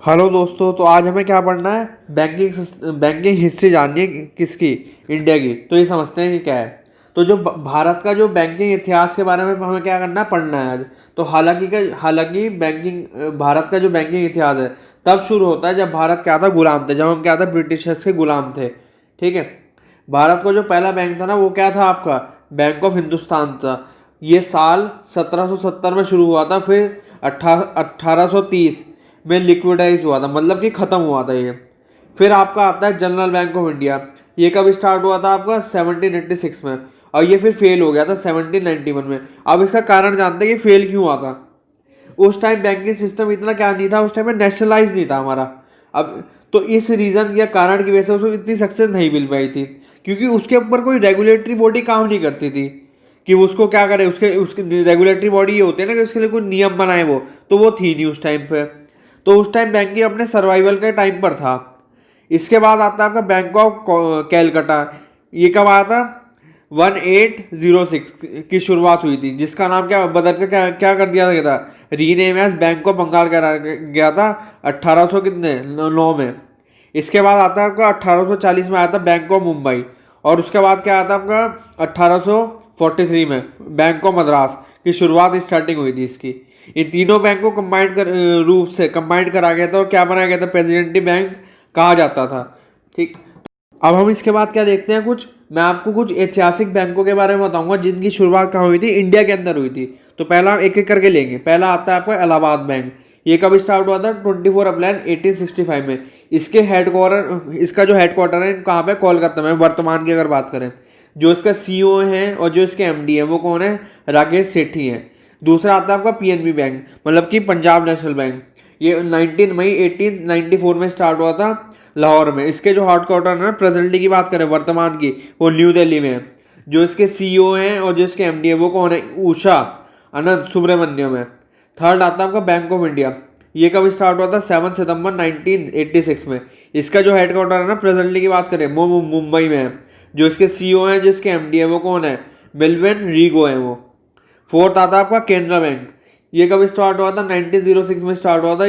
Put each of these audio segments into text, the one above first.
Hello दोस्तों, तो आज हमें क्या पढ़ना है? बैंकिंग हिस्ट्री जाननी है किसकी? इंडिया की। तो ये समझते हैं कि क्या है। तो जो भारत का जो बैंकिंग इतिहास के बारे में हमें क्या करना है, पढ़ना है आज। तो हालांकि भारत का जो बैंकिंग इतिहास है तब शुरू होता है जब भारत क्या था, गुलाम थे। जब हम क्या था, ब्रिटिशर्स के गुलाम थे। ठीक है। भारत का जो पहला बैंक था ना, वो क्या था आपका? बैंक ऑफ हिंदुस्तान था। ये साल 1770 में शुरू हुआ था, फिर 1830 में लिक्विडाइज हुआ था, मतलब कि ख़त्म हुआ था ये। फिर आपका आता है जनरल बैंक ऑफ इंडिया। ये कब स्टार्ट हुआ था आपका? 1786 में। और ये फिर फेल हो गया था 1791 में। अब इसका कारण जानते हैं कि फेल क्यों हुआ था। उस टाइम बैंकिंग सिस्टम इतना क्या नहीं था, उस टाइम में नेशनलाइज नहीं था हमारा। अब तो इस रीज़न या कारण की वजह से उसको इतनी सक्सेस नहीं मिल पाई थी, क्योंकि उसके ऊपर कोई रेगुलेटरी बॉडी काम नहीं करती थी कि उसको क्या करे। उसके उसकी रेगुलेटरी बॉडी ये होती है ना कि उसके लिए कोई नियम बनाए, वो तो वो थी नहीं उस टाइम पे। तो उस टाइम बैंकिंग अपने सर्वाइवल के टाइम पर था। इसके बाद आता है आपका बैंक ऑफ कैलकाटा। ये कब आया था? 1806 की शुरुआत हुई थी, जिसका नाम क्या बदल के क्या कर दिया गया था? Rename as bank of Bengal करा गया था 1800 कितने 9 में। इसके बाद आता है आपका 1840 में आया था बैंक ऑफ मुंबई। और उसके बाद क्या आता है आपका 1843 में बैंक ऑफ मद्रास की शुरुआत स्टार्टिंग हुई थी इसकी। इन तीनों बैंक को रूप से कंबाइंड करा गया था और क्या बनाया गया था? प्रेसिडेंटी बैंक कहा जाता था। ठीक। अब हम इसके बाद क्या देखते हैं, मैं आपको कुछ ऐतिहासिक बैंकों के बारे में बताऊंगा जिनकी शुरुआत कहाँ हुई थी, इंडिया के अंदर हुई थी। तो पहला हम एक एक करके लेंगे। पहला आता है आपका इलाहाबाद बैंक। ये कब स्टार्ट हुआ था? 24 अप्रैल 1865 में। इसका जो हेडक्वार्टर है कहाँ पे? कोलकाता में, वर्तमान की अगर बात करें। जो इसका सीईओ है और जो इसके एमडी है वो कौन है? राकेश सेठी हैं। दूसरा आता है आपका पीएनबी बैंक, मतलब कि पंजाब नेशनल बैंक। ये 19 मई 1894 में स्टार्ट हुआ था लाहौर में। इसके जो हेडक्वार्टर है, प्रेजेंटली की बात करें वर्तमान की, वो न्यू दिल्ली में है। जो इसके सीईओ हैं और जो इसके एमडी है वो कौन है? उषा अनंत सुब्रमण्यम है। थर्ड आता है आपका बैंक ऑफ इंडिया। ये कब स्टार्ट हुआ था? 7 सितंबर 1986 में। इसका जो हेडक्वार्टर है ना, प्रेजेंटली की बात करें, वो मुंबई में है। जो इसके सीईओ हैं, जो इसके एमडी है वो कौन है? मिल्विन रीगो है वो। फोर्थ आता है आपका केनरा बैंक। ये कब स्टार्ट हुआ था? 1906 में स्टार्ट हुआ था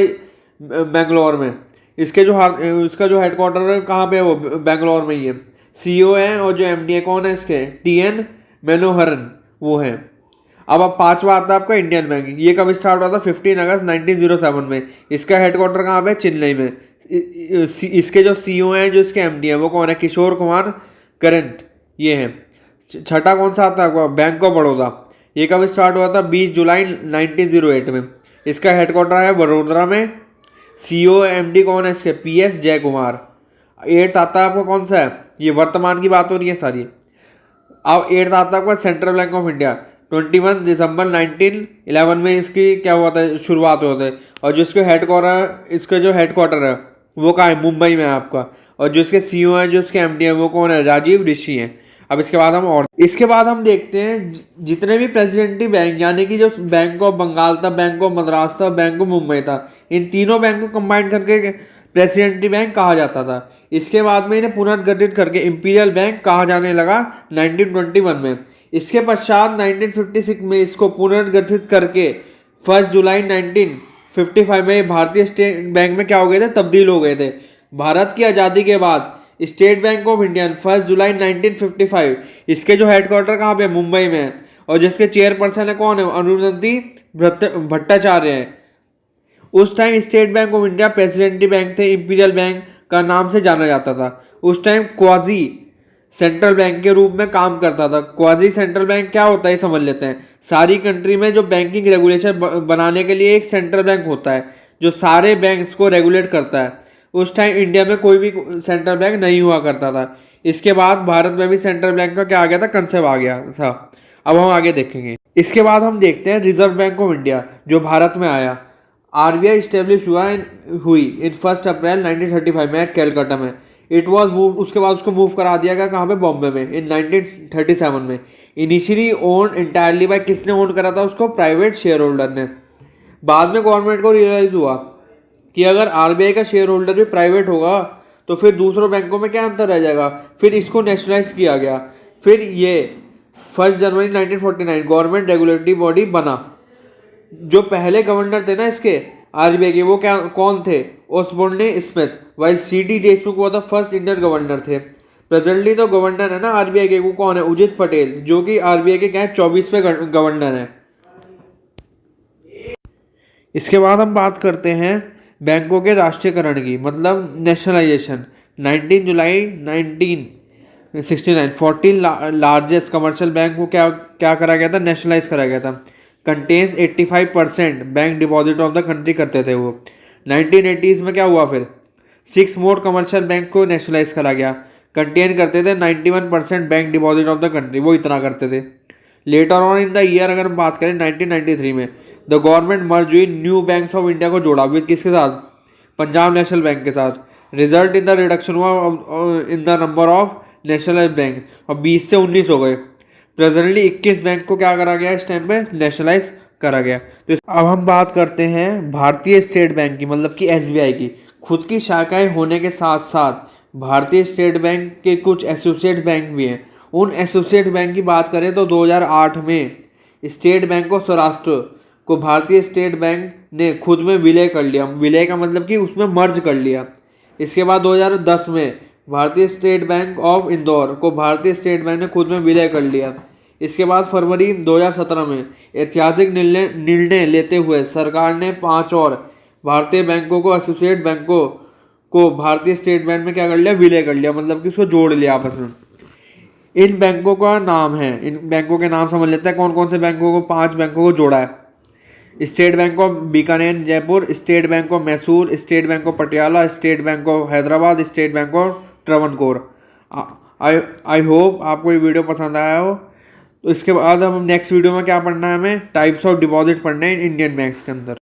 बेंगलोर में। इसका जो हेडक्वार्टर है कहाँ पे है? वो बेंगलोर में ही है। सीईओ है और जो एमडी है कौन है इसके? टीएन मनोहरन वो है। अब पांचवा आता है आपका इंडियन बैंक। ये कब स्टार्ट हुआ था? 15 अगस्त 1907 में। इसका हेडक्वार्टर कहाँ पे? चेन्नई में। इसके जो सीईओ हैं, जो इसके एमडी है वो कौन है? किशोर कुमार करंट ये है। छठा कौन सा आता है? Bank of Baroda. ये कब स्टार्ट हुआ था? 20 जुलाई 1908 में। इसका हेडक्वार्टर है वडोदरा में। सीईओ एमडी कौन है इसके? पीएस जय कुमार। एट्थ आता है आपको कौन सा है? ये वर्तमान की बात हो रही है सारी। अब एट्थ आता है आपका सेंट्रल बैंक ऑफ इंडिया। 21 दिसंबर 1911 में इसकी क्या हुआ था? शुरुआत हुआ था। और जो इसका जो हेडक्वार्टर है वो कहाँ है? मुंबई में है आपका। और जो इसके सीईओ है, जो इसके एमडी है वो कौन है? राजीव ऋषि हैं। अब इसके बाद हम देखते हैं जितने भी प्रेसिडेंटी बैंक, यानी कि जो बैंक ऑफ बंगाल था, बैंक ऑफ मद्रास था, बैंक ऑफ मुंबई था, इन तीनों बैंक को कंबाइन करके प्रेसिडेंटी बैंक कहा जाता था। इसके बाद में इन्हें पुनर्गठित करके इंपीरियल बैंक कहा जाने लगा 1921 में। इसके पश्चात 1956 में इसको पुनर्गठित करके 1 जुलाई 1955 में भारतीय स्टेट बैंक में क्या हो गए थे? तब्दील हो गए थे। भारत की आज़ादी के बाद स्टेट बैंक ऑफ इंडिया 1 जुलाई 1955। इसके जो हेडक्वार्टर कहाँ पे? मुंबई में है। और जिसके चेयरपर्सन है कौन है? अरुंधति भट्टाचार्य है। उस time State Bank of India presidency bank थे, इंपीरियल बैंक का नाम से जाना जाता था। उस टाइम क्वाजी सेंट्रल बैंक के रूप में काम करता था। क्वाजी सेंट्रल बैंक क्या होता है समझ लेते हैं। सारी कंट्री में जो बैंकिंग रेगुलेशन बनाने के लिए एक सेंट्रल बैंक होता है जो सारे बैंक्स को रेगुलेट करता है। उस टाइम इंडिया में कोई भी सेंट्रल बैंक नहीं हुआ करता था। इसके बाद भारत में भी सेंट्रल बैंक का क्या आ गया था? कंसेप्ट आ गया था। अब हम आगे देखेंगे। इसके बाद हम देखते हैं रिजर्व बैंक ऑफ इंडिया जो भारत में आया। आरबीआई स्टेब्लिश हुई इन 1 अप्रैल 1935 में कैलकाटा में। इट वॉज मूव उसके बाद उसको मूव करा दिया गया कहाँ पे? बॉम्बे में इन 1937 में। इनिशियली ओन इंटायरली बाय, किसने ओन करा था उसको? प्राइवेट शेयर होल्डर ने। बाद में गवर्नमेंट को रियलाइज हुआ कि अगर आरबीआई का शेयर होल्डर भी प्राइवेट होगा तो फिर दूसरों बैंकों में क्या अंतर रह जाएगा। फिर इसको नेशनलाइज किया गया। फिर ये 1 जनवरी 1949 गवर्नमेंट रेगुलेटरी बॉडी बना। जो पहले गवर्नर थे ना इसके आरबीआई के, वो क्या कौन थे? ओसबोर्ने स्मिथ, वाइल सी.डी. देशमुख वो द फर्स्ट इंडियन गवर्नर थे। प्रेजेंटली तो गवर्नर है ना आरबीआई के, वो कौन है? उदित पटेल, जो कि आरबीआई के क्या है 24वें गवर्नर है। इसके बाद हम बात करते हैं बैंकों के राष्ट्रीयकरण की, मतलब नेशनलाइजेशन। 19 जुलाई 1969 14 लार्जेस्ट कमर्शियल बैंक को क्या क्या करा गया था? नेशनलाइज करा गया था। Contains 85% bank deposit of the country करते थे वो। 1980s में क्या हुआ फिर? 6 मोर कमर्शियल बैंक को नेशनलाइज करा गया, कंटेन करते थे 91% bank deposit of the country, वो इतना करते थे। Later on in the year अगर हम बात करें 1993 में, द गवर्नमेंट मर्ज हुई, न्यू बैंक्स ऑफ इंडिया को जोड़ा विद किसके साथ? पंजाब नेशनल बैंक के साथ। रिजल्ट इन द रिडक्शन हुआ in the number of nationalise bank, और 20 से 19 हो गए। प्रेजेंटली 21 बैंक को क्या करा गया इस टाइम पे? नेशनलाइज करा गया। तो अब हम बात करते हैं भारतीय स्टेट बैंक की, मतलब कि एसबीआई की। खुद की शाखाएं होने के साथ साथ भारतीय स्टेट बैंक के कुछ एसोसिएट बैंक भी हैं। उन एसोसिएट बैंक की बात करें तो 2008 में स्टेट बैंक ऑफ सौराष्ट्र को भारतीय स्टेट बैंक ने खुद में विलय कर लिया। विलय का मतलब कि उसमें मर्ज कर लिया। इसके बाद 2010 में भारतीय स्टेट बैंक ऑफ इंदौर को भारतीय स्टेट बैंक ने खुद में विलय कर लिया। इसके बाद फरवरी 2017 में ऐतिहासिक निर्णय लेते हुए सरकार ने 5 और भारतीय बैंकों को, एसोसिएट बैंकों को भारतीय स्टेट बैंक में क्या कर लिया? विलय कर लिया, मतलब कि उसको जोड़ लिया आपस में। इन बैंकों का नाम है, इन बैंकों के नाम समझ लेते हैं कौन कौन से बैंकों को, 5 बैंकों को जोड़ा है। State Bank of Bikaner Jaipur, state Bank of Mysore, state Bank of Patiala, state Bank of Hyderabad, state Bank of Travancore. I hope आपको ये वीडियो पसंद आया हो। तो इसके बाद हम नेक्स्ट वीडियो में क्या पढ़ना है? हमें टाइप्स ऑफ डिपॉजिट पढ़ना है इंडियन बैंक्स के अंदर।